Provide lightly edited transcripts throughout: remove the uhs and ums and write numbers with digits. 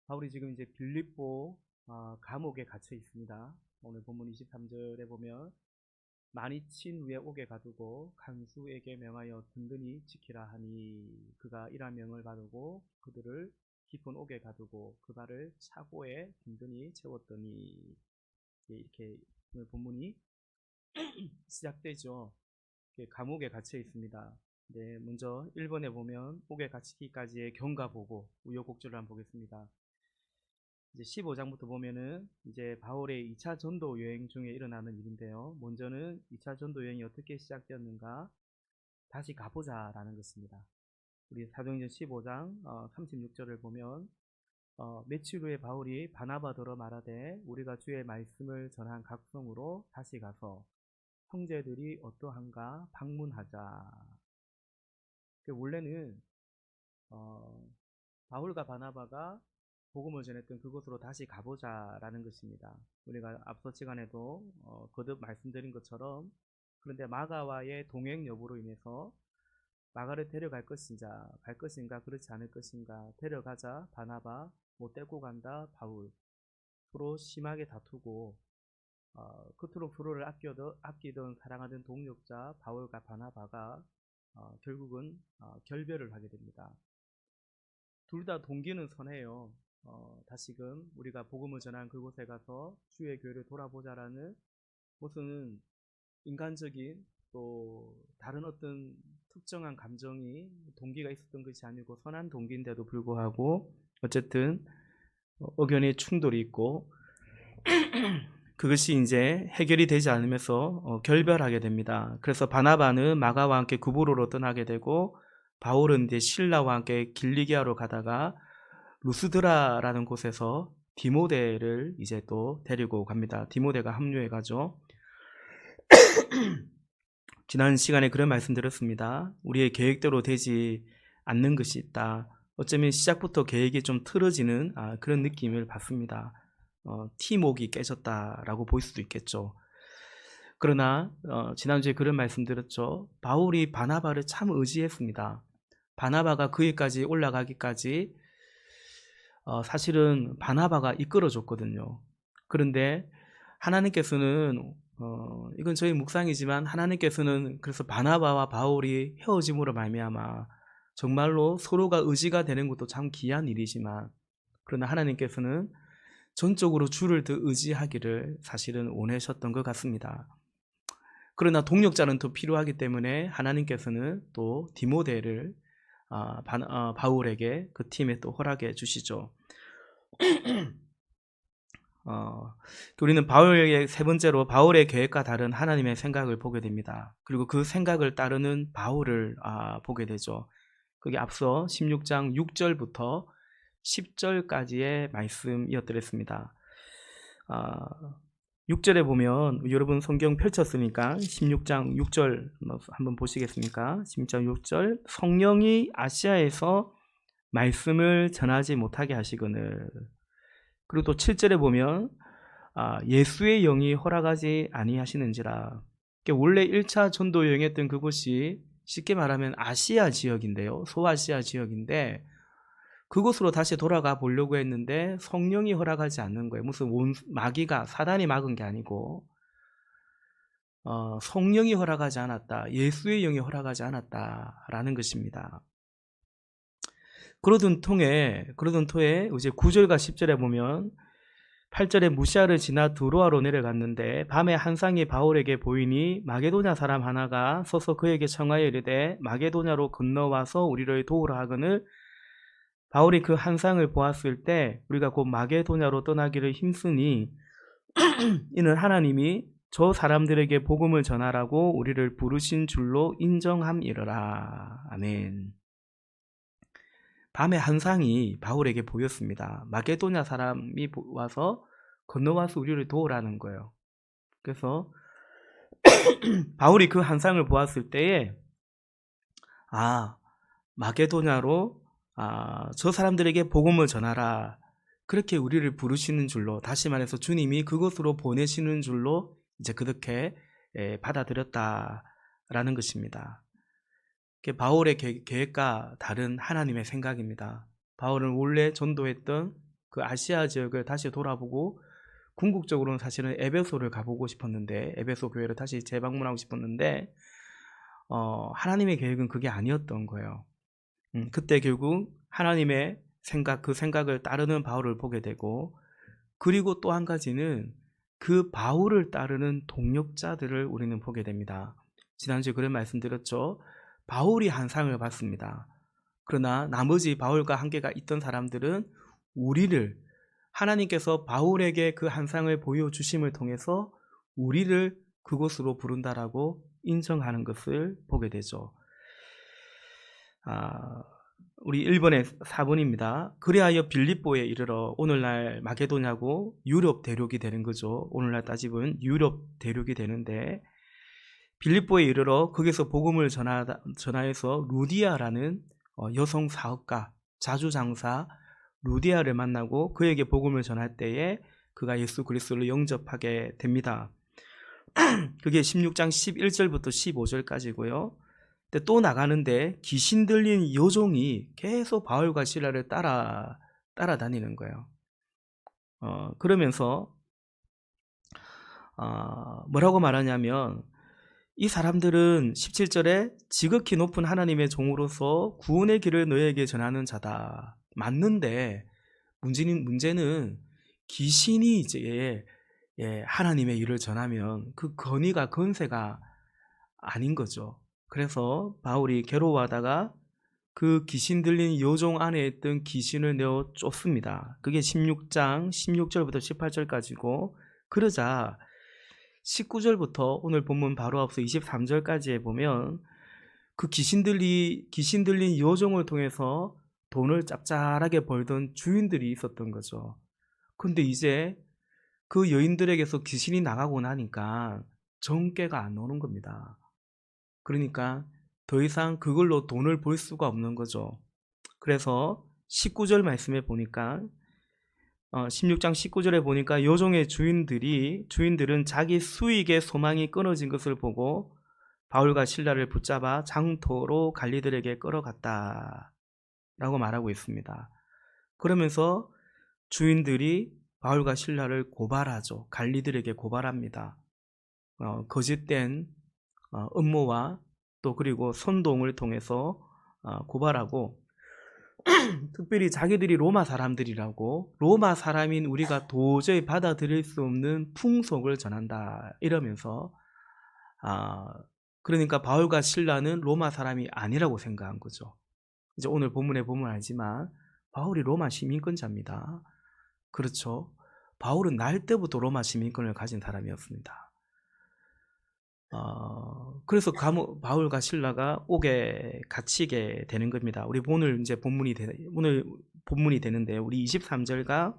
바울이 지금 이제 빌립보 감옥에 갇혀 있습니다. 오늘 본문 23절에 보면 많이 친 후에 옥에 가두고 간수에게 명하여 든든히 지키라 하니 그가 이러한 명을 받고 그들을 깊은 옥에 가두고 그 발을 차고에 든든히 채웠더니, 이렇게 오늘 본문이 시작되죠. 감옥에 갇혀 있습니다. 네, 먼저 1번에 보면 옥에 갇히기까지의 경과 보고 우여곡절을 한번 보겠습니다. 이제 15장부터 보면은 이제 바울의 2차 전도 여행 중에 일어나는 일인데요. 먼저는 2차 전도 여행이 어떻게 시작되었는가? 다시 가보자라는 것입니다. 우리 사도행전 15장 36절을 보면 며칠 후에 바울이 바나바더러 말하되 우리가 주의 말씀을 전한 각성으로 다시 가서 형제들이 어떠한가 방문하자. 원래는 바울과 바나바가 복음을 전했던 그곳으로 다시 가보자라는 것입니다. 우리가 앞서 시간에도 거듭 말씀드린 것처럼, 그런데 마가와의 동행 여부로 인해서 마가를 데려갈 것인가, 갈 것인가, 그렇지 않을 것인가, 데려가자 바나바, 못 데리고 간다 바울, 서로 심하게 다투고 그토록 서로를 아끼던 사랑하던 동역자 바울과 바나바가 결국은 결별을 하게 됩니다. 둘 다 동기는 선해요. 다시금 우리가 복음을 전한 그곳에 가서 주의 교회를 돌아보자라는 무슨 인간적인 또 다른 어떤 특정한 감정이 동기가 있었던 것이 아니고 선한 동기인데도 불구하고 어쨌든 의견의 충돌이 있고 그것이 이제 해결이 되지 않으면서 결별하게 됩니다. 그래서 바나바는 마가와 함께 구브로로 떠나게 되고 바울은 이제 실라와 함께 길리기아로 가다가 루스드라라는 곳에서 디모데를 이제 또 데리고 갑니다. 디모데가 합류해 가죠. 지난 시간에 그런 말씀 드렸습니다. 우리의 계획대로 되지 않는 것이 있다. 어쩌면 시작부터 계획이 좀 틀어지는 그런 느낌을 받습니다. 팀웍이 깨졌다라고 볼 수도 있겠죠. 그러나 지난주에 그런 말씀 드렸죠. 바울이 바나바를 참 의지했습니다. 바나바가 그 일까지 올라가기까지 사실은 바나바가 이끌어줬거든요. 그런데 하나님께서는 이건 저희 묵상이지만 하나님께서는 그래서 바나바와 바울이 헤어짐으로 말미암아 정말로 서로가 의지가 되는 것도 참 귀한 일이지만, 그러나 하나님께서는 전적으로 주를 더 의지하기를 사실은 원하셨던 것 같습니다. 그러나 동력자는 더 필요하기 때문에 하나님께서는 또 디모데를 바울에게 그 팀에 또 허락해 주시죠. 우리는 바울의 세 번째로 바울의 계획과 다른 하나님의 생각을 보게 됩니다. 그리고 그 생각을 따르는 바울을 보게 되죠. 그게 앞서 16장 6절부터 10절까지의 말씀이었더랬습니다. 6절에 보면 여러분 성경 펼쳤으니까 16장 6절 한번 보시겠습니까? 16장 6절 성령이 아시아에서 말씀을 전하지 못하게 하시거늘. 그리고 또 7절에 보면 예수의 영이 허락하지 아니하시는지라. 원래 1차 전도 여행했던 그곳이 쉽게 말하면 아시아 지역인데요. 소아시아 지역인데 그곳으로 다시 돌아가 보려고 했는데 성령이 허락하지 않는 거예요. 무슨 마귀가 사단이 막은 게 아니고 성령이 허락하지 않았다. 예수의 영이 허락하지 않았다라는 것입니다. 그러던 토에 이제 9절과 10절에 보면 8절에 무시아를 지나 드로아로 내려갔는데 밤에 한상이 바울에게 보이니 마게도냐 사람 하나가 서서 그에게 청하여 이르되 마게도냐로 건너와서 우리를 도우라 하거늘. 바울이 그 한상을 보았을 때 우리가 곧 마게도냐로 떠나기를 힘쓰니 이는 하나님이 저 사람들에게 복음을 전하라고 우리를 부르신 줄로 인정함이러라. 아멘. 밤에 한상이 바울에게 보였습니다. 마게도냐 사람이 와서 건너와서 우리를 도우라는 거예요. 그래서 바울이 그 한상을 보았을 때에 마게도냐로 저 사람들에게 복음을 전하라. 그렇게 우리를 부르시는 줄로, 다시 말해서 주님이 그곳으로 보내시는 줄로 이제 그렇게 받아들였다라는 것입니다. 바울의 계획과 다른 하나님의 생각입니다. 바울은 원래 전도했던 그 아시아 지역을 다시 돌아보고 궁극적으로는 사실은 에베소를 가보고 싶었는데, 에베소 교회를 다시 재방문하고 싶었는데 하나님의 계획은 그게 아니었던 거예요. 그때 결국 하나님의 생각, 그 생각을 따르는 바울을 보게 되고, 그리고 또 한 가지는 그 바울을 따르는 동력자들을 우리는 보게 됩니다. 지난주에 그런 말씀드렸죠. 바울이 한 상을 받습니다. 그러나 나머지 바울과 한계가 있던 사람들은 우리를, 하나님께서 바울에게 그 한 상을 보여주심을 통해서 우리를 그곳으로 부른다라고 인정하는 것을 보게 되죠. 우리 1번의 4번입니다. 그리하여 빌립보에 이르러 오늘날 마게도냐고 유럽 대륙이 되는 거죠. 오늘날 따지면 유럽 대륙이 되는데, 빌립보에 이르러 거기서 복음을 전하여서 루디아라는 여성 사업가, 자주장사 루디아를 만나고 그에게 복음을 전할 때에 그가 예수 그리스도를 영접하게 됩니다. 그게 16장 11절부터 15절까지고요. 근데 또 나가는데 귀신 들린 여종이 계속 바울과 실라를 따라다니는 거예요. 그러면서 뭐라고 말하냐면, 이 사람들은 17절에 지극히 높은 하나님의 종으로서 구원의 길을 너에게 전하는 자다. 맞는데 문제는 귀신이 이제 하나님의 일을 전하면 그 권세가 아닌 거죠. 그래서 바울이 괴로워하다가 그 귀신 들린 여종 안에 있던 귀신을 내어 쫓습니다. 그게 16장 16절부터 18절까지고, 그러자 19절부터 오늘 본문 바로 앞서 23절까지에 보면 그 귀신 들린 여종을 통해서 돈을 짭짤하게 벌던 주인들이 있었던 거죠. 근데 이제 그 여인들에게서 귀신이 나가고 나니까 정죄가 안 오는 겁니다. 그러니까 더 이상 그걸로 돈을 벌 수가 없는 거죠. 그래서 19절 말씀에 보니까 16장 19절에 보니까 여종의 주인들은 자기 수익의 소망이 끊어진 것을 보고 바울과 실라를 붙잡아 장토로 관리들에게 끌어갔다 라고 말하고 있습니다. 그러면서 주인들이 바울과 실라를 고발하죠. 관리들에게 고발합니다. 거짓된 음모와 또 그리고 선동을 통해서 고발하고, 특별히 자기들이 로마 사람들이라고, 로마 사람인 우리가 도저히 받아들일 수 없는 풍속을 전한다 이러면서 그러니까 바울과 실라는 로마 사람이 아니라고 생각한 거죠. 이제 오늘 본문에 보면 알지만 바울이 로마 시민권자입니다. 그렇죠. 바울은 날 때부터 로마 시민권을 가진 사람이었습니다. 그래서 바울과 실라가 옥에 갇히게 되는 겁니다. 우리 오늘 본문이 되는데, 우리 23절과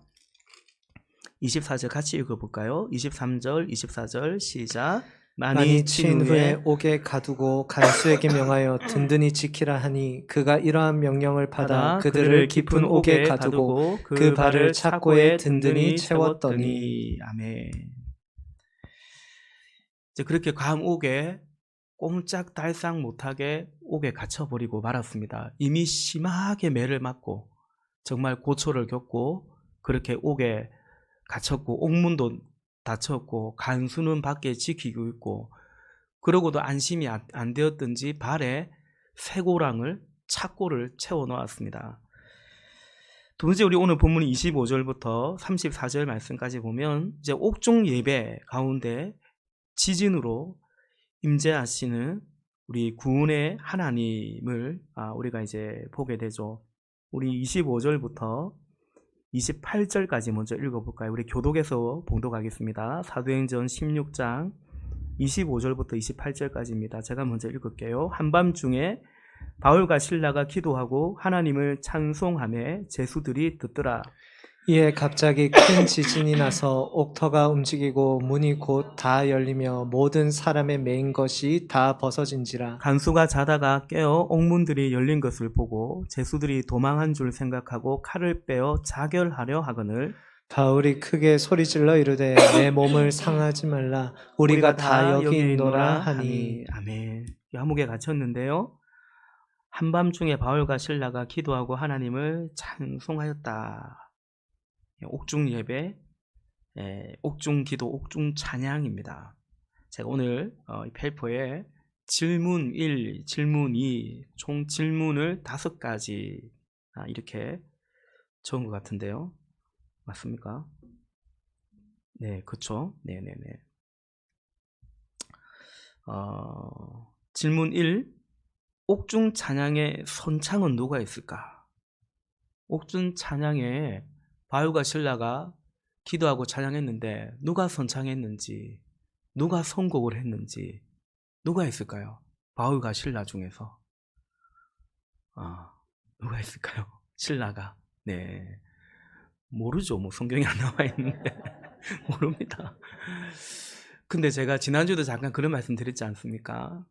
24절 같이 읽어볼까요? 23절, 24절 시작. 많이 친 후에 옥에 가두고 간수에게 명하여 든든히 지키라 하니, 그가 이러한 명령을 받아 그들을 깊은 옥에 가두고 그 발을 착고에 든든히 채웠더니. 아멘. 이제 그렇게 감옥에 꼼짝달싹 못하게 옥에 갇혀버리고 말았습니다. 이미 심하게 매를 맞고 정말 고초를 겪고 그렇게 옥에 갇혔고, 옥문도 닫혔고 간수는 밖에 지키고 있고, 그러고도 안심이 안 되었던지 발에 쇠고랑을, 착고를 채워 놓았습니다. 두 번째, 우리 오늘 본문이 25절부터 34절 말씀까지 보면 이제 옥중 예배 가운데 지진으로 임재하시는 우리 구원의 하나님을 우리가 이제 보게 되죠. 우리 25절부터 28절까지 먼저 읽어볼까요? 우리 교독에서 봉독하겠습니다. 사도행전 16장 25절부터 28절까지입니다. 제가 먼저 읽을게요. 한밤중에 바울과 실라가 기도하고 하나님을 찬송하며 제수들이 듣더라. 이에 갑자기 큰 지진이 나서 옥터가 움직이고 문이 곧 다 열리며 모든 사람의 매인 것이 다 벗어진지라. 간수가 자다가 깨어 옥문들이 열린 것을 보고 제수들이 도망한 줄 생각하고 칼을 빼어 자결하려 하거늘 바울이 크게 소리질러 이르되 내 몸을 상하지 말라, 우리가 다 여기 있노라 하니. 아멘. 감옥에 갇혔는데요, 한밤중에 바울과 실라가 기도하고 하나님을 찬송하였다. 옥중 예배, 옥중 기도, 옥중 찬양입니다. 제가 오늘 이 페이퍼에 질문 1, 질문 2, 총 질문을 5가지 이렇게 적은 것 같은데요. 맞습니까? 네, 그렇죠. 네네네. 질문 1. 옥중 찬양의 선창은 누가 있을까? 옥중 찬양에 바울과 실라가 기도하고 찬양했는데 누가 선창했는지, 누가 선곡을 했는지 누가 있을까요? 바울과 실라 중에서 누가 있을까요? 실라가. 네, 모르죠. 뭐 성경에 안 나와 있는데 모릅니다. 근데 제가 지난주에도 잠깐 그런 말씀 드렸지 않습니까?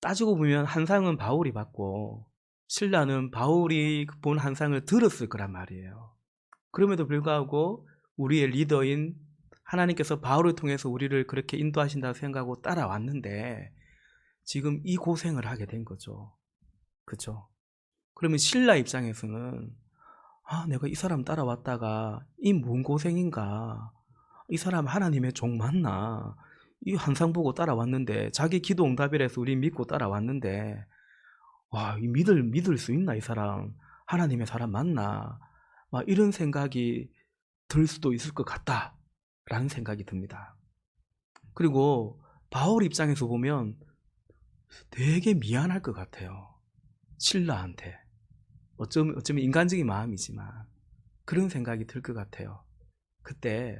따지고 보면 한상은 바울이 받고 실라는 바울이 본 한상을 들었을 거란 말이에요. 그럼에도 불구하고 우리의 리더인 하나님께서 바울을 통해서 우리를 그렇게 인도하신다고 생각하고 따라왔는데 지금 이 고생을 하게 된 거죠. 그렇죠? 그러면 실라 입장에서는 내가 이 사람 따라왔다가 이 뭔 고생인가? 이 사람 하나님의 종 맞나? 이 한상 보고 따라왔는데 자기 기도 응답이라서 우리 믿고 따라왔는데 이 믿을 수 있나? 이 사람 하나님의 사람 맞나? 막 이런 생각이 들 수도 있을 것 같다 라는 생각이 듭니다. 그리고 바울 입장에서 보면 되게 미안할 것 같아요. 실라한테. 어쩌면 인간적인 마음이지만 그런 생각이 들 것 같아요. 그때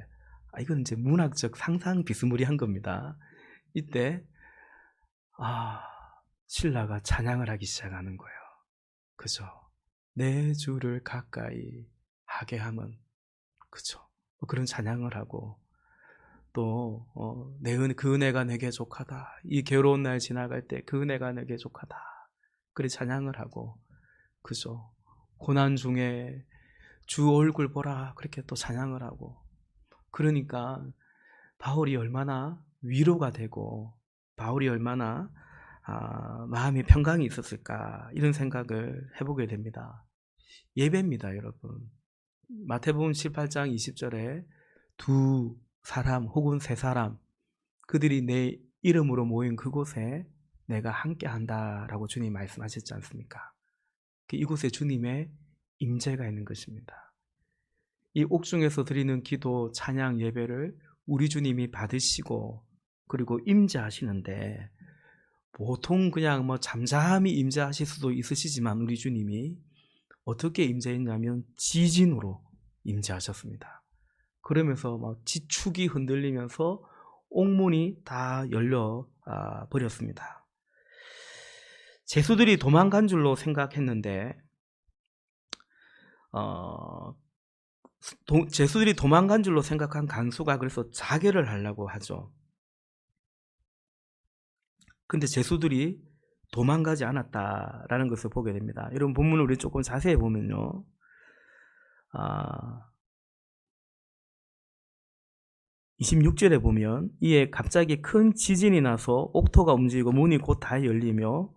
이건 이제 문학적 상상 비스무리한 겁니다. 이때 실라가 찬양을 하기 시작하는 거예요. 그죠? 내 주를 가까이 하게 함은, 그죠? 그런 찬양을 하고 또 그 은혜가 내게 족하다. 이 괴로운 날 지나갈 때 그 은혜가 내게 족하다. 그래 찬양을 하고, 그죠? 고난 중에 주 얼굴 보라. 그렇게 또 찬양을 하고. 그러니까 바울이 얼마나 위로가 되고 바울이 얼마나 마음의 평강이 있었을까 이런 생각을 해보게 됩니다. 예배입니다, 여러분. 마태복음 18장 20절에 두 사람 혹은 세 사람 그들이 내 이름으로 모인 그곳에 내가 함께 한다라고 주님 말씀하셨지 않습니까? 이곳에 주님의 임재가 있는 것입니다. 이 옥중에서 드리는 기도, 찬양, 예배를 우리 주님이 받으시고 그리고 임재하시는데 보통 그냥 잠잠히 임재하실 수도 있으시지만 우리 주님이 어떻게 임재했냐면 지진으로 임재하셨습니다. 그러면서 지축이 흔들리면서 옥문이 다 열려 버렸습니다. 제수들이 도망간 줄로 생각했는데 제수들이 도망간 줄로 생각한 간수가 그래서 자결을 하려고 하죠. 근데 제수들이 도망가지 않았다라는 것을 보게 됩니다. 이런 본문을 우리 조금 자세히 보면요. 26절에 보면 이에 갑자기 큰 지진이 나서 옥토가 움직이고 문이 곧 다 열리며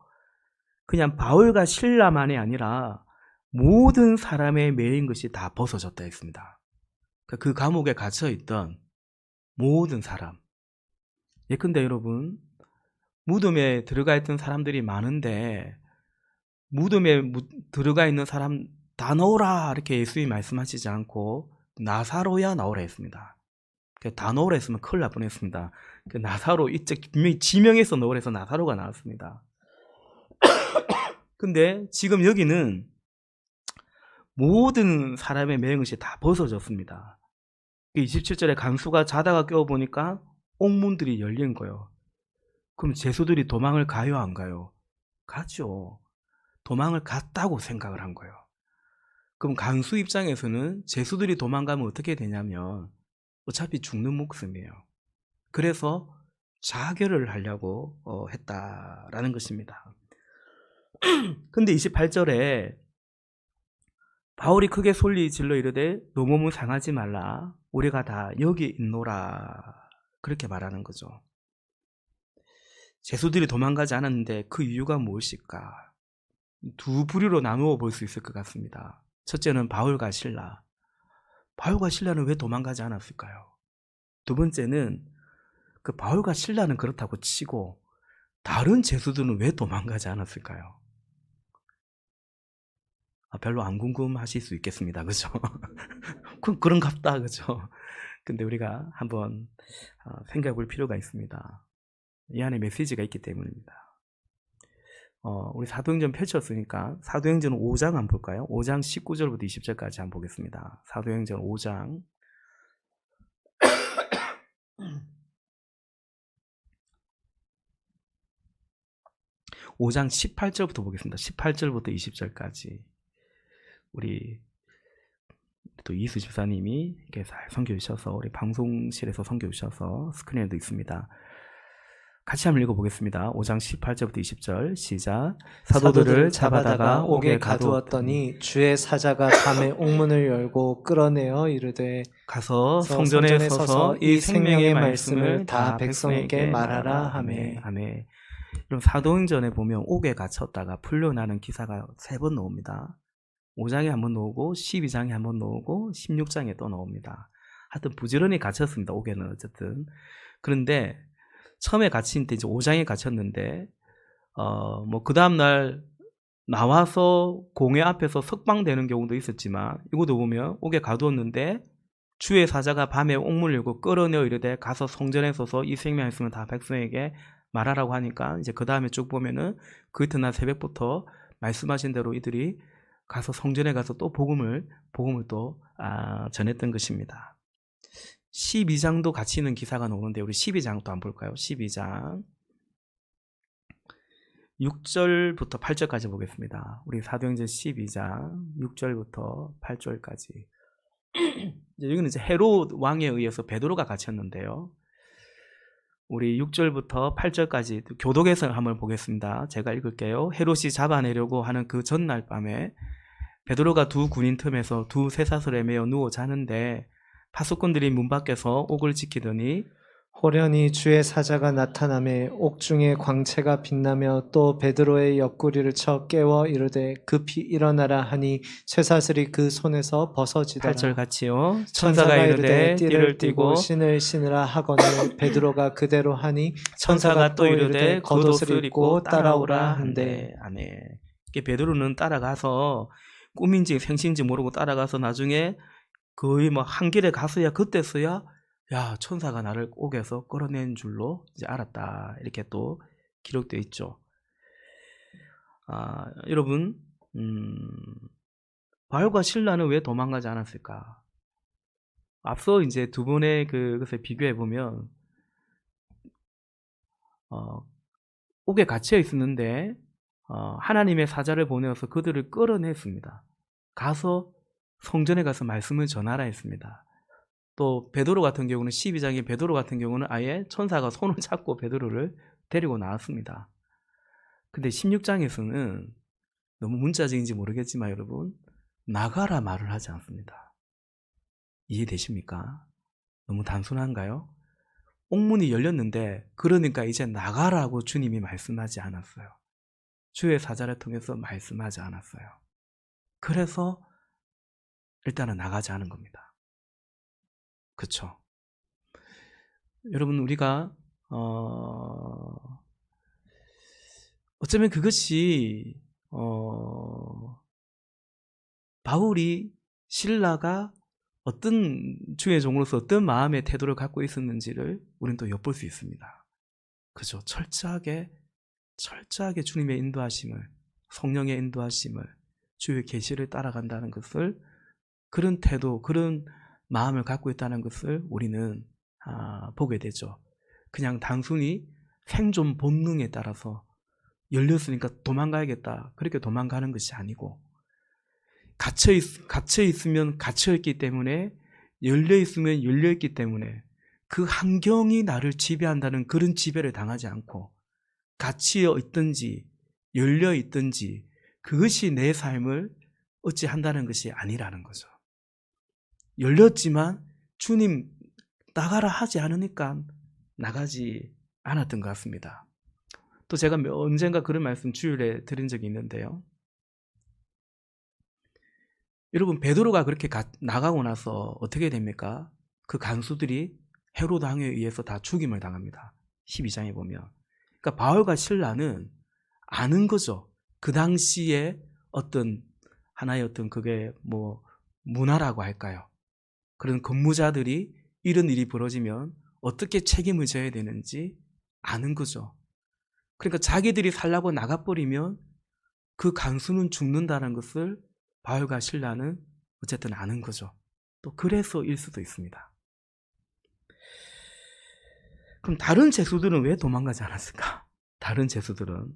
그냥 바울과 실라만이 아니라 모든 사람의 매인 것이 다 벗어졌다 했습니다. 그 감옥에 갇혀있던 모든 사람. 예컨대 여러분, 무덤에 들어가 있던 사람들이 많은데 무덤에 들어가 있는 사람 다 넣으라 이렇게 예수님이 말씀하시지 않고 나사로야 나오라 했습니다. 다 넣으라 했으면 큰일 날 뻔했습니다. 나사로 이쪽 분명히 지명해서 넣으라 해서 나사로가 나왔습니다. 근데 지금 여기는 모든 사람의 매인 것이 다 벗어졌습니다. 27절에 간수가 자다가 깨워보니까 옥문들이 열린 거예요. 그럼 제수들이 도망을 가요, 안 가요? 가죠. 도망을 갔다고 생각을 한 거예요. 그럼 간수 입장에서는 제수들이 도망가면 어떻게 되냐면 어차피 죽는 목숨이에요. 그래서 자결을 하려고 했다라는 것입니다. 근데 28절에 바울이 크게 소리 질러 이르되 너 몸은 상하지 말라. 우리가 다 여기 있노라. 그렇게 말하는 거죠. 제수들이 도망가지 않았는데 그 이유가 무엇일까? 두 부류로 나누어 볼 수 있을 것 같습니다. 첫째는 바울과 실라. 바울과 실라는 왜 도망가지 않았을까요? 두 번째는 그 바울과 실라는 그렇다고 치고 다른 죄수들은 왜 도망가지 않았을까요? 별로 안 궁금하실 수 있겠습니다. 그죠? 그런갑다. 그죠? 근데 우리가 한번 생각해 볼 필요가 있습니다. 이 안에 메시지가 있기 때문입니다. 우리 사도행전 펼쳤으니까 사도행전 5장 한번 볼까요? 5장 19절부터 20절까지 한번 보겠습니다. 사도행전 5장 5장 18절부터 보겠습니다. 18절부터 20절까지 우리 또 이수 집사님이 이렇게 잘 선교해 주셔서 우리 방송실에서 선교해 주셔서 스크린에도 있습니다. 같이 한번 읽어보겠습니다. 5장 18절부터 20절 시작. 사도들을 잡아다가 옥에 가두었더니 주의 사자가 밤에 옥문을 열고 끌어내어 이르되 가서 성전에 서서 이 생명의 말씀을 다 백성에게 말하라 하매. 아멘. 그럼 사도행전에 보면 옥에 갇혔다가 풀려나는 기사가 3번 나옵니다. 5장에 한번 나오고 12장에 한번 나오고 16장에 또 나옵니다. 하여튼 부지런히 갇혔습니다. 옥에는 어쨌든. 그런데 처음에 갇힌 때 이제 5장에 갇혔는데 그 다음날 나와서 공회 앞에서 석방되는 경우도 있었지만 이것도 보면 옥에 가두었는데 주의 사자가 밤에 옥문을 열고 끌어내어 이르되 가서 성전에 서서 이 생명이 있으면 다 백성에게 말하라고 하니까 이제 그 다음에 쭉 보면은 그 이튿날 새벽부터 말씀하신 대로 이들이 가서 성전에 가서 또 복음을 또 전했던 것입니다. 12장도 같이 있는 기사가 나오는데 우리 12장도 한번 볼까요? 12장 6절부터 8절까지 보겠습니다. 우리 사도행전 12장 6절부터 8절까지. 여기는 이제 헤롯 왕에 의해서 베드로가 갇혔는데요. 우리 6절부터 8절까지 교독에서 한번 보겠습니다. 제가 읽을게요. 헤롯이 잡아내려고 하는 그 전날 밤에 베드로가 두 군인 틈에서 두 쇠사슬에 매어 누워 자는데 파수꾼들이 문 밖에서 옥을 지키더니 호련히 주의 사자가 나타나매 옥중에 광채가 빛나며 또 베드로의 옆구리를 쳐 깨워 이르되 급히 일어나라 하니 쇠사슬이 그 손에서 벗어지더라. 8절 같이요. 천사가 이르되 띠를 띠고 신을 신으라 하거늘 베드로가 그대로 하니 천사가 또 이르되 겉옷을 입고 따라오라 한대. 아멘. 베드로는 따라가서 꿈인지 생신지 모르고 따라가서 나중에 거의 한 길에 가서야 그때서야 야 천사가 나를 옥에서 끌어낸 줄로 이제 알았다. 이렇게 또 기록되어 있죠. 여러분 바울과 실라는 왜 도망가지 않았을까? 앞서 이제 두 분의 그것을 비교해 보면 옥에 갇혀 있었는데 하나님의 사자를 보내어서 그들을 끌어냈습니다. 가서 성전에 가서 말씀을 전하라 했습니다. 또 베드로 같은 경우는 12장의 베드로 같은 경우는 아예 천사가 손을 잡고 베드로를 데리고 나왔습니다. 근데 16장에서는 너무 문자적인지 모르겠지만 여러분 나가라 말을 하지 않습니다. 이해되십니까? 너무 단순한가요? 옥문이 열렸는데 그러니까 이제 나가라고 주님이 말씀하지 않았어요. 주의 사자를 통해서 말씀하지 않았어요. 그래서 일단은 나가지 않은 겁니다. 그쵸? 여러분 우리가 어쩌면 그것이 바울이 신라가 어떤 주의 종으로서 어떤 마음의 태도를 갖고 있었는지를 우리는 또 엿볼 수 있습니다. 그죠? 철저하게 주님의 인도하심을, 성령의 인도하심을, 주의 계시를 따라간다는 것을, 그런 태도, 그런 마음을 갖고 있다는 것을 우리는 보게 되죠. 그냥 단순히 생존 본능에 따라서 열렸으니까 도망가야겠다, 그렇게 도망가는 것이 아니고, 갇혀있으면 갇혀있기 때문에, 열려있으면 열려있기 때문에 그 환경이 나를 지배한다는 그런 지배를 당하지 않고 갇혀 있든지 열려 있든지 그것이 내 삶을 어찌한다는 것이 아니라는 거죠. 열렸지만 주님 나가라 하지 않으니까 나가지 않았던 것 같습니다. 또 제가 언젠가 그런 말씀 주일에 드린 적이 있는데요. 여러분, 베드로가 그렇게 나가고 나서 어떻게 됩니까? 그 간수들이 헤로드 왕에 의해서 다 죽임을 당합니다. 12장에 보면. 그러니까 바울과 실라는 아는 거죠. 그 당시에 어떤 하나의 어떤 그게 뭐 문화라고 할까요? 그런 근무자들이 이런 일이 벌어지면 어떻게 책임을 져야 되는지 아는 거죠. 그러니까 자기들이 살라고 나가버리면 그 간수는 죽는다는 것을 바울과 실라는 어쨌든 아는 거죠. 또 그래서일 수도 있습니다. 그럼 다른 제수들은 왜 도망가지 않았을까? 다른 제수들은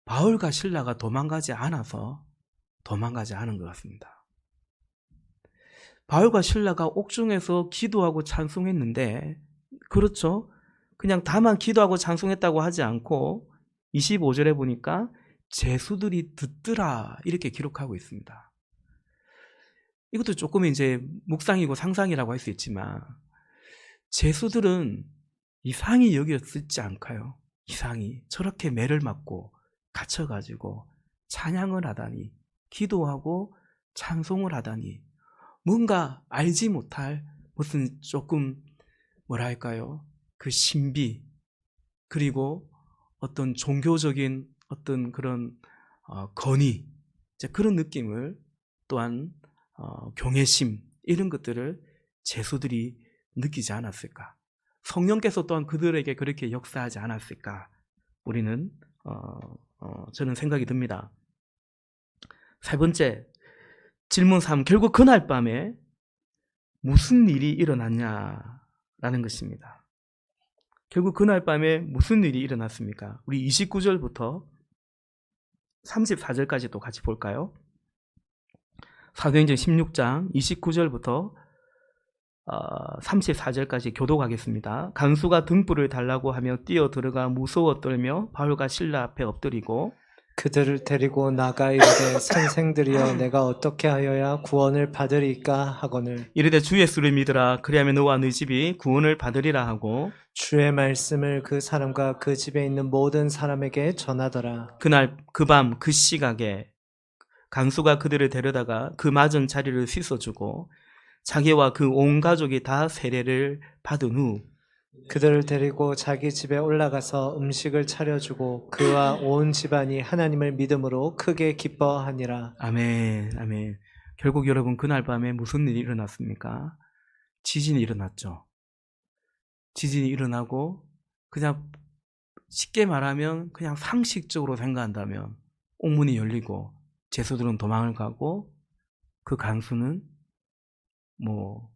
바울과 실라가 도망가지 않아서 도망가지 않은 것 같습니다. 바울과 실라가 옥중에서 기도하고 찬송했는데, 그렇죠? 그냥 다만 기도하고 찬송했다고 하지 않고 25절에 보니까 제수들이 듣더라 이렇게 기록하고 있습니다. 이것도 조금 이제 묵상이고 상상이라고 할 수 있지만 제수들은 이상히 여겼을지 않을까요? 이상히 저렇게 매를 맞고 갇혀가지고 찬양을 하다니, 기도하고 찬송을 하다니, 뭔가 알지 못할 무슨 조금 뭐랄까요? 그 신비, 그리고 어떤 종교적인 어떤 그런 건의, 그런 느낌을, 또한 경외심, 이런 것들을 제수들이 느끼지 않았을까? 성령께서 또한 그들에게 그렇게 역사하지 않았을까? 우리는 저는 생각이 듭니다. 세 번째, 질문 3. 결국 그날 밤에 무슨 일이 일어났냐라는 것입니다. 결국 그날 밤에 무슨 일이 일어났습니까? 우리 29절부터 34절까지 또 같이 볼까요? 사도행전 16장 29절부터 34절까지 교독하겠습니다. 간수가 등불을 달라고 하며 뛰어 들어가 무서워 떨며 바울과 실라 앞에 엎드리고 그들을 데리고 나가 이르되 선생들이여 내가 어떻게 하여야 구원을 받으리까 하거늘 이르되 주 예수를 믿으라 그리하면 너와 네 집이 구원을 받으리라 하고 주의 말씀을 그 사람과 그 집에 있는 모든 사람에게 전하더라. 그날 그 밤 그 시각에 간수가 그들을 데려다가 그 맞은 자리를 씻어주고 자기와 그 온 가족이 다 세례를 받은 후 그들을 데리고 자기 집에 올라가서 음식을 차려주고 그와 온 집안이 하나님을 믿음으로 크게 기뻐하니라. 아멘, 아멘. 결국 여러분 그날 밤에 무슨 일이 일어났습니까? 지진이 일어났죠. 지진이 일어나고 그냥 쉽게 말하면 그냥 상식적으로 생각한다면 옥문이 열리고 제수들은 도망을 가고 그 간수는 뭐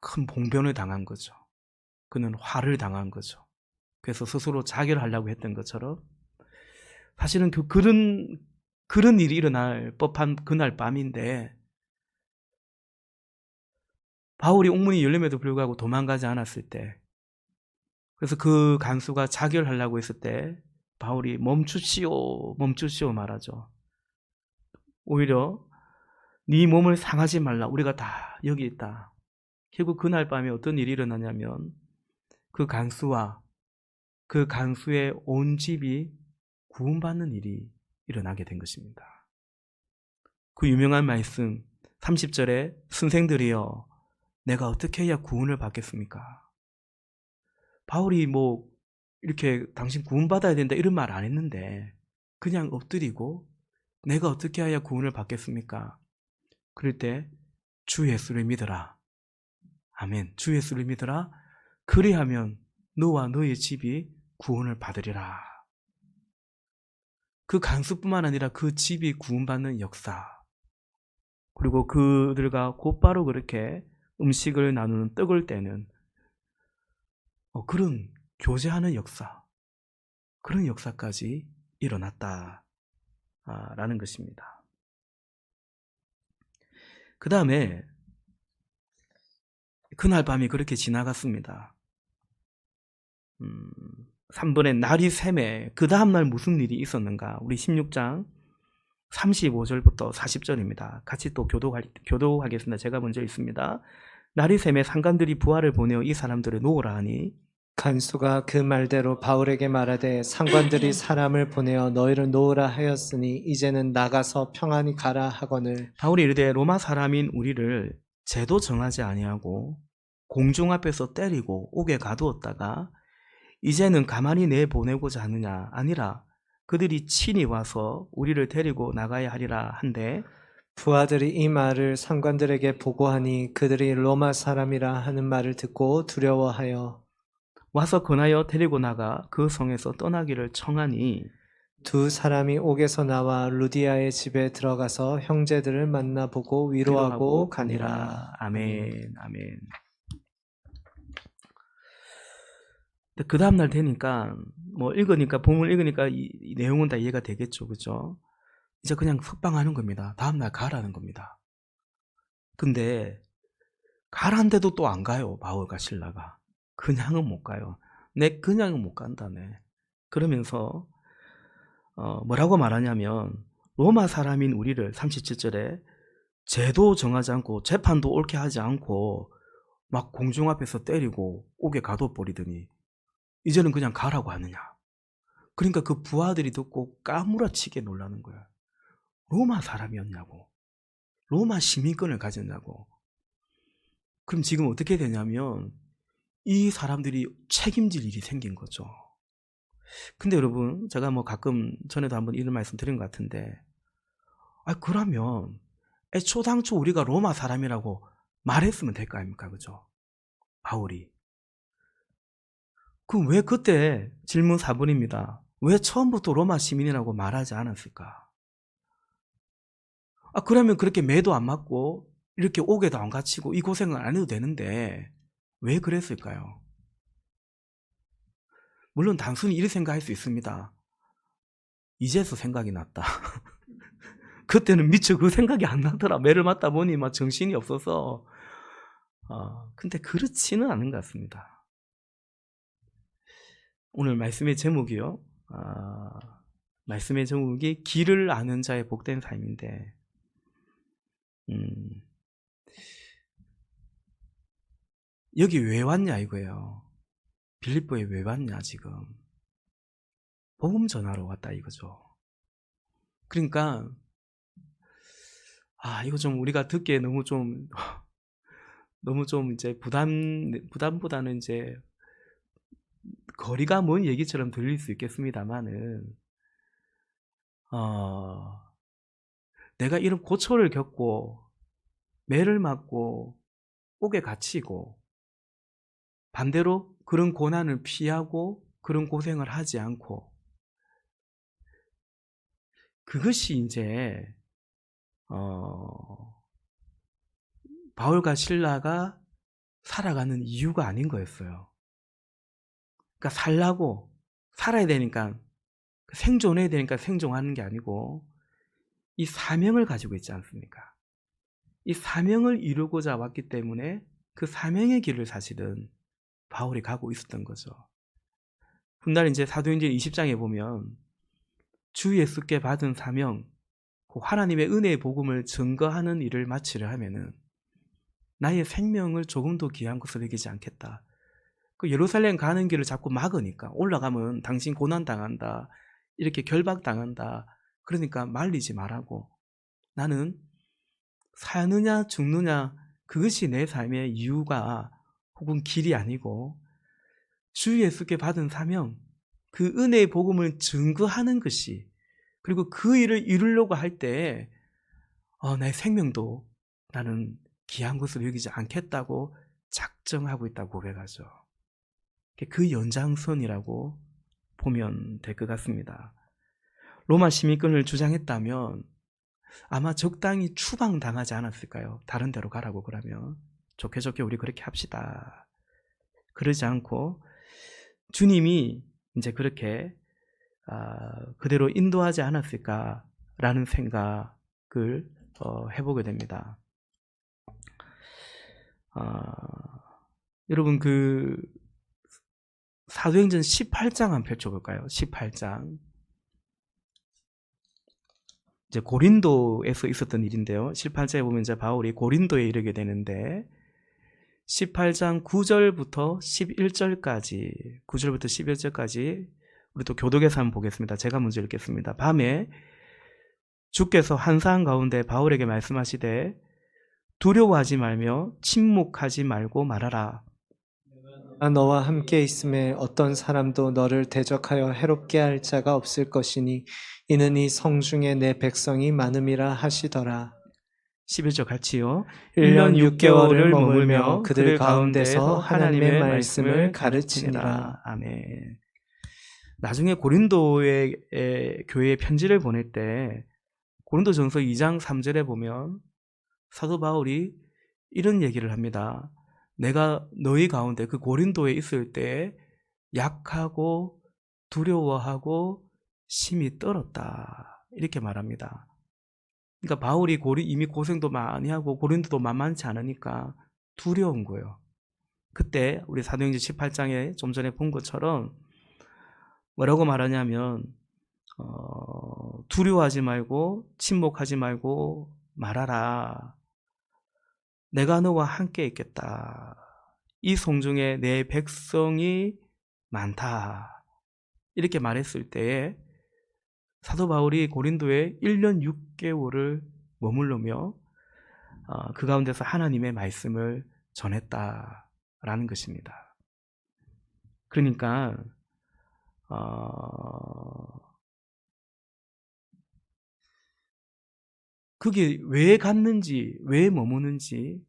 큰 봉변을 당한 거죠. 그는 화를 당한 거죠. 그래서 스스로 자결하려고 했던 것처럼 사실은 그런 일이 일어날 법한 그날 밤인데 바울이 옥문이 열림에도 불구하고 도망가지 않았을 때, 그래서 그 간수가 자결하려고 했을 때 바울이 멈추시오 말하죠. 오히려 네 몸을 상하지 말라, 우리가 다 여기 있다. 결국 그날 밤에 어떤 일이 일어나냐면 그 간수와 그 간수의 온 집이 구원받는 일이 일어나게 된 것입니다. 그 유명한 말씀 30절에 선생들이여 내가 어떻게 해야 구원을 받겠습니까? 바울이 뭐 이렇게 당신 구원받아야 된다 이런 말 안 했는데 그냥 엎드리고 내가 어떻게 해야 구원을 받겠습니까? 그럴 때 주 예수를 믿어라. 아멘. 주 예수를 믿어라. 그리하면 너와 너의 집이 구원을 받으리라. 그 간수뿐만 아니라 그 집이 구원받는 역사, 그리고 그들과 곧바로 그렇게 음식을 나누는 떡을 떼는 그런 교제하는 역사, 그런 역사까지 일어났다라는 것입니다. 그 다음에 그날 밤이 그렇게 지나갔습니다. 3번에 날이 새매 그 다음날 무슨 일이 있었는가? 우리 16장 35절부터 40절입니다. 같이 또 교독하겠습니다. 제가 먼저 읽습니다. 날이 새매 상관들이 부하를 보내어 이 사람들을 놓으라 하니 간수가 그 말대로 바울에게 말하되 상관들이 사람을 보내어 너희를 놓으라 하였으니 이제는 나가서 평안히 가라 하거늘. 바울이 이르되 로마 사람인 우리를 죄도 정하지 아니하고 공중 앞에서 때리고 옥에 가두었다가 이제는 가만히 내보내고자 하느냐? 아니라 그들이 친히 와서 우리를 데리고 나가야 하리라 한데, 부하들이 이 말을 상관들에게 보고하니 그들이 로마 사람이라 하는 말을 듣고 두려워하여 와서 권하여 데리고 나가 그 성에서 떠나기를 청하니, 두 사람이 옥에서 나와 루디아의 집에 들어가서 형제들을 만나보고 위로하고 가니라. 아멘, 아멘. 그 다음날 되니까 뭐 본문 읽으니까 이 내용은 다 이해가 되겠죠, 그죠? 이제 그냥 석방하는 겁니다. 다음날 가라는 겁니다. 근데 가란데도 또 안 가요, 바울과 실라가. 그냥은 못 가요. 그냥은 못 간다네. 그러면서 뭐라고 말하냐면 로마 사람인 우리를 37절에 죄도 정하지 않고 재판도 옳게 하지 않고 막 공중 앞에서 때리고 옥에 가둬버리더니 이제는 그냥 가라고 하느냐. 그러니까 그 부하들이 듣고 까무라치게 놀라는 거야. 로마 사람이었냐고. 로마 시민권을 가졌냐고. 그럼 지금 어떻게 되냐면 이 사람들이 책임질 일이 생긴 거죠. 근데 여러분, 제가 뭐 가끔 전에도 한번 이런 말씀 드린 것 같은데, 그러면 애초당초 우리가 로마 사람이라고 말했으면 될 거 아닙니까? 그죠? 바울이. 그럼 왜 그때 질문 4번입니다. 왜 처음부터 로마 시민이라고 말하지 않았을까? 그러면 그렇게 매도 안 맞고 이렇게 옥에도 안 갇히고 이 고생을 안 해도 되는데 왜 그랬을까요? 물론 단순히 이렇게 생각할 수 있습니다. 이제서 생각이 났다. 그때는 미처 그 생각이 안 나더라. 매를 맞다 보니 막 정신이 없어서. 근데 그렇지는 않은 것 같습니다. 오늘 말씀의 제목이요. 말씀의 제목이 길을 아는 자의 복된 삶인데, 여기 왜 왔냐 이거예요. 빌립보에 왜 왔냐 지금. 복음 전하러 왔다 이거죠. 그러니까 이거 좀 우리가 듣기에 너무 좀 이제 부담보다는 이제 거리가 먼 얘기처럼 들릴 수 있겠습니다만은 내가 이런 고초를 겪고 매를 맞고 옥에 갇히고 반대로 그런 고난을 피하고 그런 고생을 하지 않고 그것이 이제 바울과 실라가 살아가는 이유가 아닌 거였어요. 그러니까 살아야 되니까 생존해야 되니까 생존하는 게 아니고 이 사명을 가지고 있지 않습니까? 이 사명을 이루고자 왔기 때문에 그 사명의 길을 사실은 바울이 가고 있었던 거죠. 훗날 이제 사도행전 20장에 보면 주 예수께 받은 사명, 하나님의 은혜의 복음을 증거하는 일을 마치려 하면은 나의 생명을 조금 더 귀한 것으로 여기지 않겠다. 그 예루살렘 가는 길을 자꾸 막으니까 올라가면 당신 고난당한다. 이렇게 결박당한다. 그러니까 말리지 말라고. 나는 사느냐 죽느냐 그것이 내 삶의 이유가 혹은 길이 아니고 주 예수께 받은 사명, 그 은혜의 복음을 증거하는 것이 그리고 그 일을 이루려고 할 때 나의 생명도 나는 귀한 것으로 여기지 않겠다고 작정하고 있다고 고백하죠. 그 연장선이라고 보면 될 것 같습니다. 로마 시민권을 주장했다면 아마 적당히 추방당하지 않았을까요? 다른 데로 가라고 그러면 좋게 우리 그렇게 합시다. 그러지 않고 주님이 이제 그렇게 그대로 인도하지 않았을까라는 생각을 해보게 됩니다. 여러분 그 사도행전 18장 한번 펼쳐볼까요? 18장. 이제 고린도에서 있었던 일인데요. 18장에 보면 이제 바울이 고린도에 이르게 되는데 18장 9절부터 11절까지, 9절부터 11절까지 우리 또 교독에서 한번 보겠습니다. 제가 먼저 읽겠습니다. 밤에 주께서 환상 가운데 바울에게 말씀하시되 두려워하지 말며 침묵하지 말고 말하라. 너와 함께 있음에 어떤 사람도 너를 대적하여 해롭게 할 자가 없을 것이니 이는 이 성중에 내 백성이 많음이라 하시더라. 11절 같이요. 1년 6개월을 머물며 그들 가운데서 하나님의 말씀을 가르치니라. 아멘. 나중에 고린도의 교회에 편지를 보낼 때 고린도전서 2장 3절에 보면 사도 바울이 이런 얘기를 합니다. 내가 너희 가운데 그 고린도에 있을 때 약하고 두려워하고 심히 떨었다. 이렇게 말합니다. 그러니까 바울이 이미 고생도 많이 하고 고린도도 만만치 않으니까 두려운 거예요. 그때 우리 사도행전 18장에 좀 전에 본 것처럼 뭐라고 말하냐면 두려워하지 말고 침묵하지 말고 말하라. 내가 너와 함께 있겠다. 이 성중에 내 백성이 많다. 이렇게 말했을 때에 사도 바울이 고린도에 1년 6개월을 머물르며 그 가운데서 하나님의 말씀을 전했다라는 것입니다. 그러니까 그게 왜 갔는지, 왜 머무는지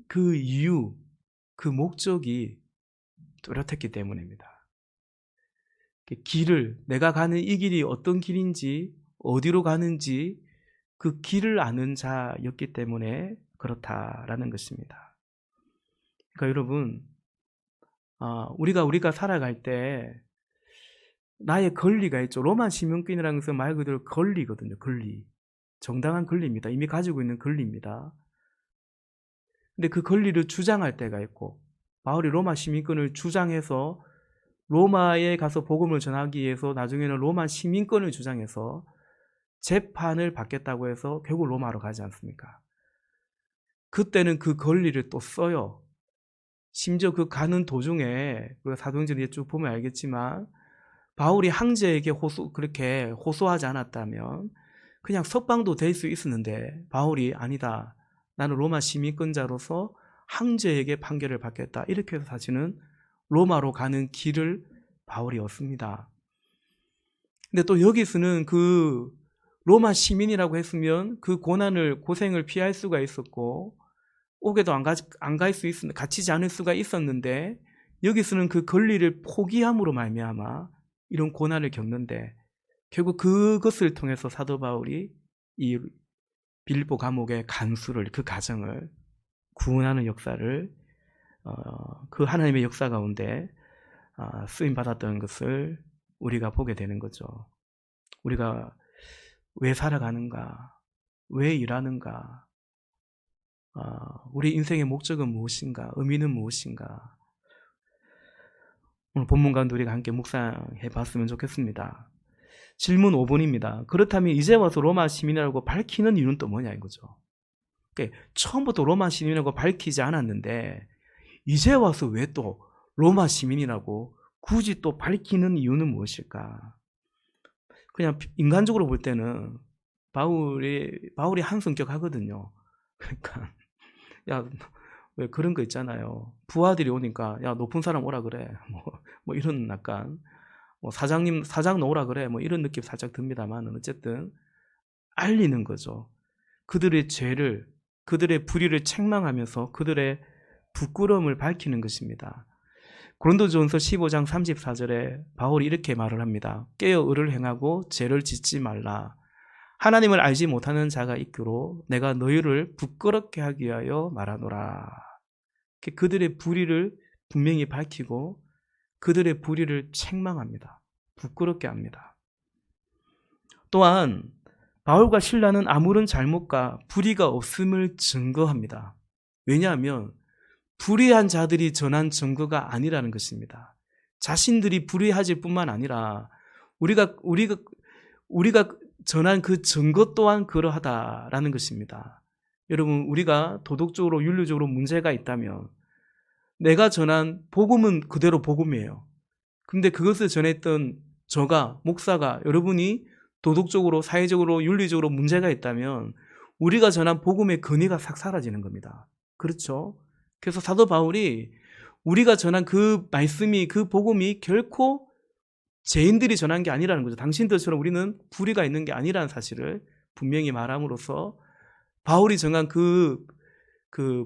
그 이유, 그 목적이 뚜렷했기 때문입니다. 길을, 내가 가는 이 길이 어떤 길인지, 어디로 가는지 그 길을 아는 자였기 때문에 그렇다라는 것입니다. 그러니까 여러분, 우리가 살아갈 때 나의 권리가 있죠. 로마 시민권이라는 것은 말 그대로 권리거든요. 권리. 정당한 권리입니다. 이미 가지고 있는 권리입니다. 근데 그 권리를 주장할 때가 있고, 바울이 로마 시민권을 주장해서 로마에 가서 복음을 전하기 위해서 나중에는 로마 시민권을 주장해서 재판을 받겠다고 해서 결국 로마로 가지 않습니까? 그때는 그 권리를 또 써요. 심지어 그 가는 도중에 사도행전에 쭉 보면 알겠지만 바울이 황제에게 그렇게 호소하지 않았다면 그냥 석방도 될 수 있었는데 바울이 아니다. 나는 로마 시민권자로서 황제에게 판결을 받겠다. 이렇게 해서 사실은 로마로 가는 길을 바울이 얻습니다. 근데 또 여기서는 그 로마 시민이라고 했으면 그 고생을 피할 수가 있었고 옥에도 안 갈 수 갇히지 않을 수가 있었는데 여기서는 그 권리를 포기함으로 말미암아 이런 고난을 겪는데 결국 그것을 통해서 사도 바울이 이 빌립보 감옥의 간수를, 그 가정을 구원하는 역사를 그 하나님의 역사 가운데 쓰임 받았던 것을 우리가 보게 되는 거죠. 우리가 왜 살아가는가, 왜 일하는가, 우리 인생의 목적은 무엇인가, 의미는 무엇인가. 오늘 본문 가운데 우리가 함께 묵상해 봤으면 좋겠습니다. 질문 5번입니다. 그렇다면 이제 와서 로마 시민이라고 밝히는 이유는 또 뭐냐 이거죠. 그러니까 처음부터 로마 시민이라고 밝히지 않았는데 이제 와서 왜 또 로마 시민이라고 굳이 또 밝히는 이유는 무엇일까? 그냥 인간적으로 볼 때는 바울이 한 성격 하거든요. 그러니까 왜 그런 거 있잖아요. 부하들이 오니까 높은 사람 오라 그래. 뭐 이런 약간 사장 오라 그래. 뭐 이런 느낌 살짝 듭니다만 어쨌든 알리는 거죠. 그들의 죄를, 그들의 불의를 책망하면서 그들의 부끄러움을 밝히는 것입니다. 고린도전서 15장 34절에 바울이 이렇게 말을 합니다. 깨어 의를 행하고 죄를 짓지 말라. 하나님을 알지 못하는 자가 있기로 내가 너희를 부끄럽게 하기 위하여 말하노라. 그들의 불의를 분명히 밝히고 그들의 불의를 책망합니다. 부끄럽게 합니다. 또한 바울과 실라는 아무런 잘못과 불의가 없음을 증거합니다. 왜냐하면 불의한 자들이 전한 증거가 아니라는 것입니다. 자신들이 불의하질 뿐만 아니라 우리가 전한 그 증거 또한 그러하다라는 것입니다. 여러분, 우리가 도덕적으로 윤리적으로 문제가 있다면 내가 전한 복음은 그대로 복음이에요. 근데 그것을 전했던 저가, 목사가, 여러분이 도덕적으로, 사회적으로, 윤리적으로 문제가 있다면 우리가 전한 복음의 근위가 싹 사라지는 겁니다. 그렇죠? 그래서 사도 바울이 우리가 전한 그 말씀이, 그 복음이 결코 죄인들이 전한 게 아니라는 거죠. 당신들처럼 우리는 불의가 있는 게 아니라는 사실을 분명히 말함으로써 바울이 정한 그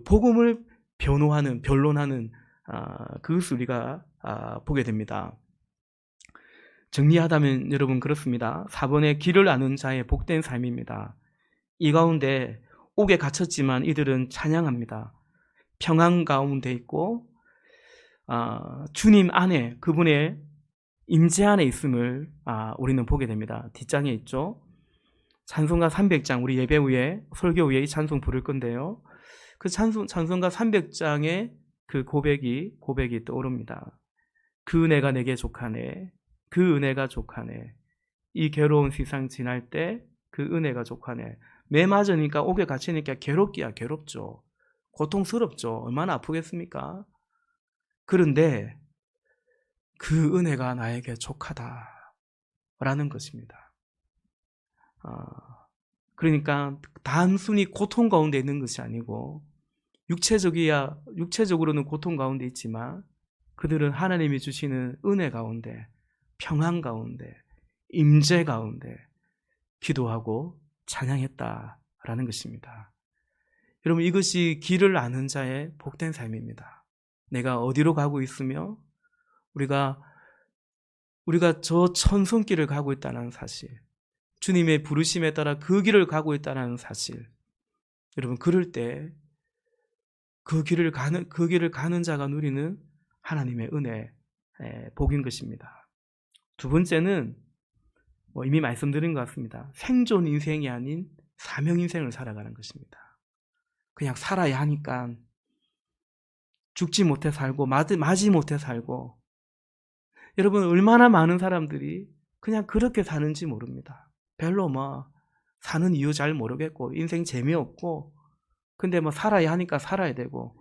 복음을 변론하는 그것을 우리가 보게 됩니다. 정리하다면 여러분 그렇습니다. 4번의 길을 아는 자의 복된 삶입니다. 이 가운데 옥에 갇혔지만 이들은 찬양합니다. 평안 가운데 있고 주님 안에, 그분의 임재 안에 있음을 우리는 보게 됩니다. 뒷장에 있죠. 찬송가 300장, 우리 예배 후에, 설교 후에 이 찬송 부를 건데요. 그 찬송가 300장의 그 고백이 떠오릅니다. 그 은혜가 내게 족하네, 그 은혜가 족하네, 이 괴로운 세상 지날 때 그 은혜가 족하네. 매 맞으니까, 옥에 갇히니까 괴롭기야 괴롭죠. 고통스럽죠. 얼마나 아프겠습니까? 그런데 그 은혜가 나에게 족하다라는 것입니다. 그러니까 단순히 고통 가운데 있는 것이 아니고, 육체적으로는 고통 가운데 있지만 그들은 하나님이 주시는 은혜 가운데, 평안 가운데, 임재 가운데 기도하고 찬양했다라는 것입니다. 여러분, 이것이 길을 아는 자의 복된 삶입니다. 내가 어디로 가고 있으며 우리가 저 천성길을 가고 있다는 사실, 주님의 부르심에 따라 그 길을 가고 있다는 사실, 여러분, 그럴 때 그 길을 가는 자가 누리는 하나님의 은혜, 복인 것입니다. 두 번째는 이미 말씀드린 것 같습니다. 생존 인생이 아닌 사명 인생을 살아가는 것입니다. 그냥 살아야 하니까 죽지 못해 살고 마지 못해 살고, 여러분, 얼마나 많은 사람들이 그냥 그렇게 사는지 모릅니다. 별로 사는 이유 잘 모르겠고, 인생 재미없고, 근데 살아야 하니까 살아야 되고,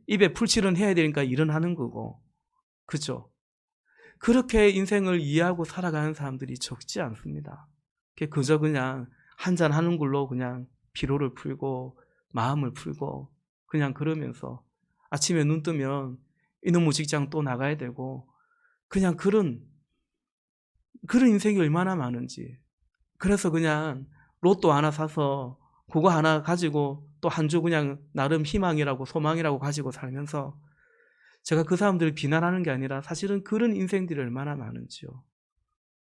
입에 풀칠은 해야 되니까 일은 하는 거고, 그죠? 그렇게 인생을 이해하고 살아가는 사람들이 적지 않습니다. 그저 그냥 한잔 하는 걸로 그냥 피로를 풀고 마음을 풀고, 그냥 그러면서 아침에 눈 뜨면 이놈의 직장 또 나가야 되고, 그냥 그런 인생이 얼마나 많은지. 그래서 그냥 로또 하나 사서 그거 하나 가지고 또 한 주 그냥 나름 희망이라고 소망이라고 가지고 살면서, 제가 그 사람들을 비난하는 게 아니라 사실은 그런 인생들이 얼마나 많은지요.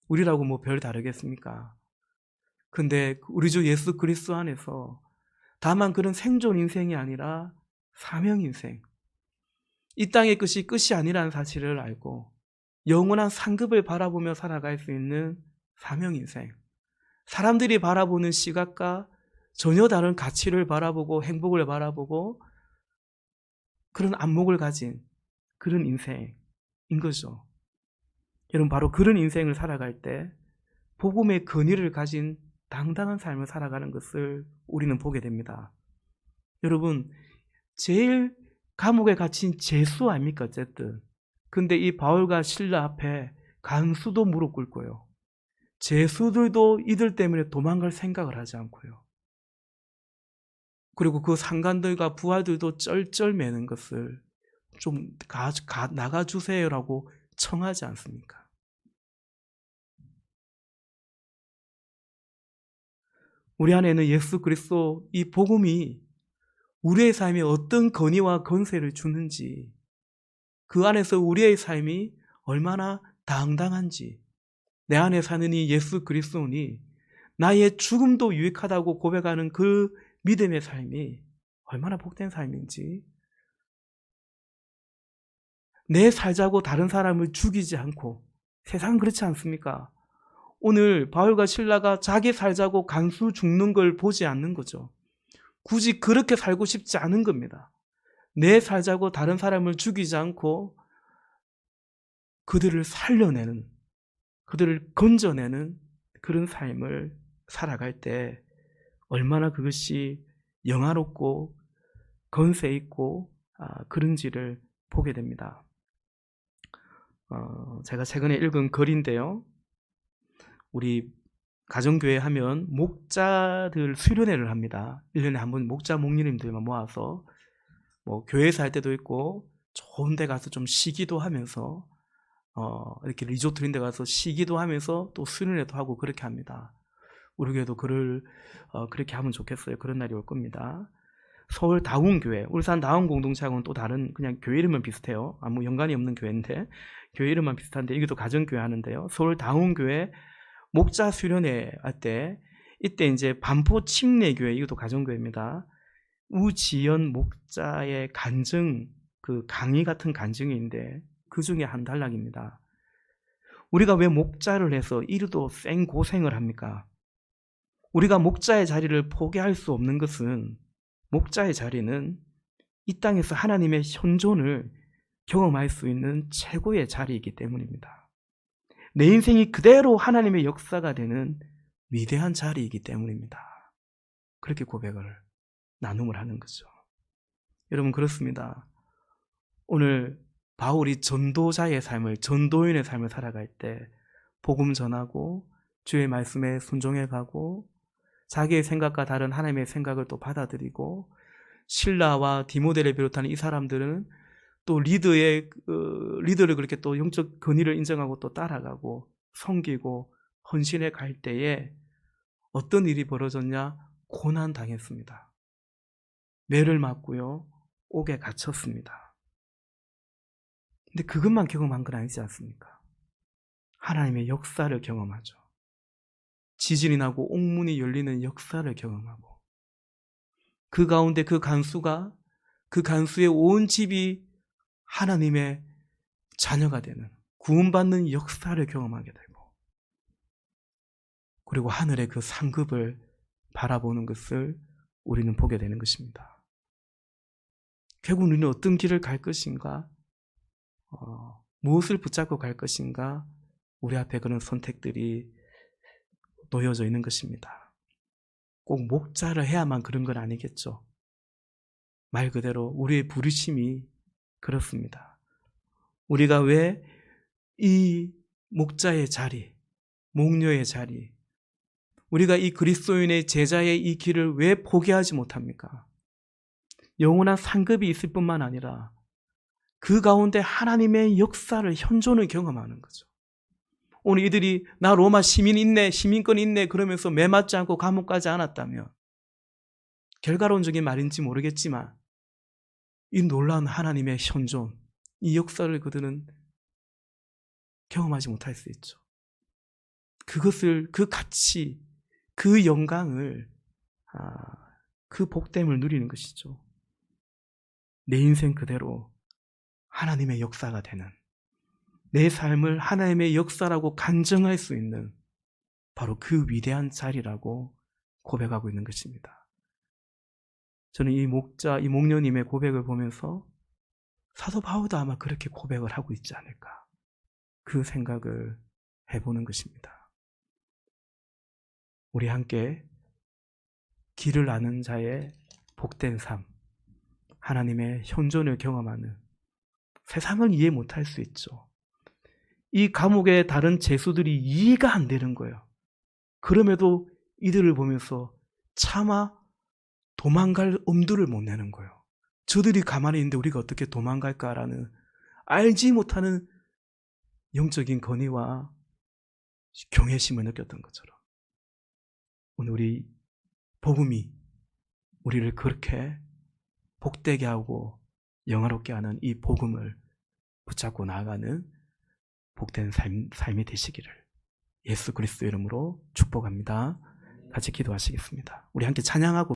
우리라고 별 다르겠습니까? 근데 우리 주 예수 그리스도 안에서 다만 그런 생존 인생이 아니라 사명 인생, 이 땅의 끝이 끝이 아니라는 사실을 알고 영원한 상급을 바라보며 살아갈 수 있는 사명 인생, 사람들이 바라보는 시각과 전혀 다른 가치를 바라보고 행복을 바라보고 그런 안목을 가진 그런 인생인 거죠. 여러분, 바로 그런 인생을 살아갈 때 복음의 근위를 가진 당당한 삶을 살아가는 것을 우리는 보게 됩니다. 여러분, 제일 감옥에 갇힌 죄수 아닙니까? 어쨌든. 근데 이 바울과 실라 앞에 간수도 무릎 꿇고요, 죄수들도 이들 때문에 도망갈 생각을 하지 않고요, 그리고 그 상관들과 부하들도 쩔쩔매는 것을 좀 나가주세요라고 청하지 않습니까? 우리 안에는 예수 그리스도 이 복음이 우리의 삶에 어떤 건의와 건세를 주는지, 그 안에서 우리의 삶이 얼마나 당당한지, 내 안에 사는 이 예수 그리스도니 나의 죽음도 유익하다고 고백하는 그 믿음의 삶이 얼마나 복된 삶인지, 내 살자고 다른 사람을 죽이지 않고, 세상은 그렇지 않습니까? 오늘 바울과 실라가 자기 살자고 간수 죽는 걸 보지 않는 거죠. 굳이 그렇게 살고 싶지 않은 겁니다. 내 살자고 다른 사람을 죽이지 않고 그들을 살려내는, 그들을 건져내는 그런 삶을 살아갈 때 얼마나 그것이 영화롭고 건세 있고 그런지를 보게 됩니다. 제가 최근에 읽은 글인데요. 우리 가정교회 하면 목자들 수련회를 합니다. 1년에 한 번 목자 목녀님들만 모아서 뭐 교회에서 할 때도 있고 좋은 데 가서 좀 쉬기도 하면서 이렇게 리조트 이런 데 가서 쉬기도 하면서 또 수련회도 하고 그렇게 합니다. 우리 교회도 그렇게 하면 좋겠어요. 그런 날이 올 겁니다. 서울 다운교회, 울산 다운 공동체하고는 또 다른, 그냥 교회 이름은 비슷해요. 아무 연관이 없는 교회인데 교회 이름만 비슷한데 이것도 가정교회 하는데요. 서울 다운교회 목자 수련회 할 때, 이때 이제 반포 침례교회, 이것도 가정교회입니다. 우지연 목자의 간증, 그 강의 같은 간증이 있는데 그 중에 한 단락입니다. 우리가 왜 목자를 해서 이리도 생고생을 합니까? 우리가 목자의 자리를 포기할 수 없는 것은, 목자의 자리는 이 땅에서 하나님의 현존을 경험할 수 있는 최고의 자리이기 때문입니다. 내 인생이 그대로 하나님의 역사가 되는 위대한 자리이기 때문입니다. 그렇게 고백을, 나눔을 하는 거죠. 여러분, 그렇습니다. 오늘 바울이 전도자의 삶을, 전도인의 삶을 살아갈 때 복음 전하고 주의 말씀에 순종해 가고 자기의 생각과 다른 하나님의 생각을 또 받아들이고, 실라와 디모데를 비롯한 이 사람들은 또 리더를 그렇게 또 영적 권위를 인정하고 또 따라가고 섬기고 헌신해 갈 때에 어떤 일이 벌어졌냐? 고난 당했습니다. 매를 맞고요, 옥에 갇혔습니다. 근데 그것만 경험한 건 아니지 않습니까? 하나님의 역사를 경험하죠. 지진이 나고 옥문이 열리는 역사를 경험하고, 그 가운데 그 간수의 온 집이 하나님의 자녀가 되는, 구원받는 역사를 경험하게 되고, 그리고 하늘의 그 상급을 바라보는 것을 우리는 보게 되는 것입니다. 결국 우리는 어떤 길을 갈 것인가, 무엇을 붙잡고 갈 것인가, 우리 앞에 그런 선택들이 놓여져 있는 것입니다. 꼭 목자를 해야만 그런 건 아니겠죠. 말 그대로 우리의 부르심이 그렇습니다. 우리가 왜 이 목자의 자리, 목녀의 자리, 우리가 이 그리스도인의 제자의 이 길을 왜 포기하지 못합니까? 영원한 상급이 있을 뿐만 아니라 그 가운데 하나님의 역사를, 현존을 경험하는 거죠. 오늘 이들이 나 로마 시민 있네, 시민권 있네 그러면서 매맞지 않고 감옥 가지 않았다면, 결과론적인 말인지 모르겠지만 이 놀라운 하나님의 현존, 이 역사를 그들은 경험하지 못할 수 있죠. 그것을, 그 가치, 그 영광을, 그 복됨을 누리는 것이죠. 내 인생 그대로 하나님의 역사가 되는, 내 삶을 하나님의 역사라고 간증할 수 있는 바로 그 위대한 자리라고 고백하고 있는 것입니다. 저는 이 목자, 이 목녀님의 고백을 보면서 사도 바울도 아마 그렇게 고백을 하고 있지 않을까, 그 생각을 해보는 것입니다. 우리 함께 길을 아는 자의 복된 삶, 하나님의 현존을 경험하는, 세상을 이해 못할 수 있죠. 이 감옥의 다른 죄수들이 이해가 안 되는 거예요. 그럼에도 이들을 보면서 차마 도망갈 엄두를 못 내는 거예요. 저들이 가만히 있는데 우리가 어떻게 도망갈까라는 알지 못하는 영적인 권위와 경외심을 느꼈던 것처럼, 오늘 우리 복음이 우리를 그렇게 복되게 하고 영화롭게 하는 이 복음을 붙잡고 나아가는 복된 삶이 되시기를 예수 그리스도 이름으로 축복합니다. 같이 기도하시겠습니다. 우리 함께 찬양하고